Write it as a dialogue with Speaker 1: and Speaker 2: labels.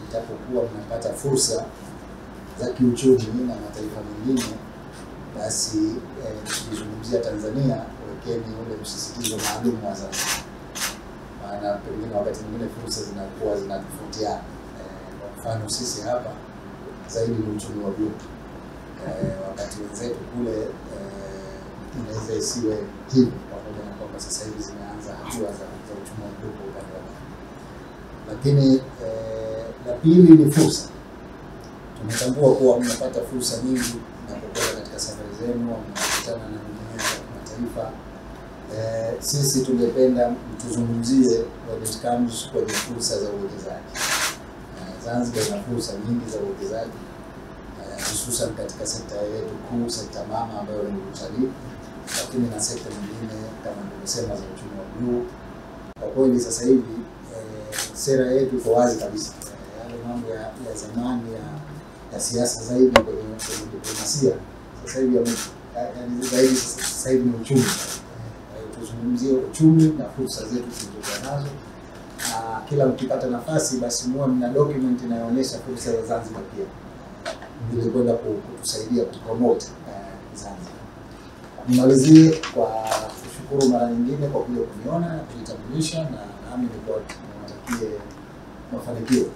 Speaker 1: mtapokuwa mnapata fursa za kiuchumi na mataifa mengine, basi tukizungumzia Tanzania, wekeni ule msisitizo maalum wa Zanzibar. Maana pengine wakati mwingine fursa zinakuwa zinatofautiana. Kwa mfano sisi hapa zaidi ni uchumi wa blue. Wakati wenzetu kule inaweza isiwe hivyo, pamoja na kwamba sasa hivi zimeanza hatua za uchumi wa blue kwa upande wa. Lakini la pili ni fursa. Tumetambua kuwa mnapata fursa nyingi mnapokuwa katika safari zenu, mnakutana na dunia ya kimataifa. Sisi tungependa tuzungumzie when it comes kwenye fursa za uwekezaji. Zanzibar ina fursa nyingi za uwekezaji, hususan katika sekta yetu kuu, sekta mama ambayo ni utalii, lakini na sekta nyingine kama nilivyosema za uchumi wa blue. Kwa kweli sasa hivi sera yetu iko wazi kabisa. Yale mambo ya zamani ya siasa zaidi kwenye diplomasia sasa hivi zaidi sasa hivi ni uchumi. Tuzungumzie uchumi na fursa zetu tulizokuwa nazo. Kila mkipata nafasi basi muwe mna document inayoonyesha fursa za Zanzibar pia, ili kwenda kutusaidia kupromote Zanzibar. Nimalizie kwa kushukuru mara nyingine kwa kuja kuniona na kujitambulisha, na nami nilikuwa niwatakie mafanikio.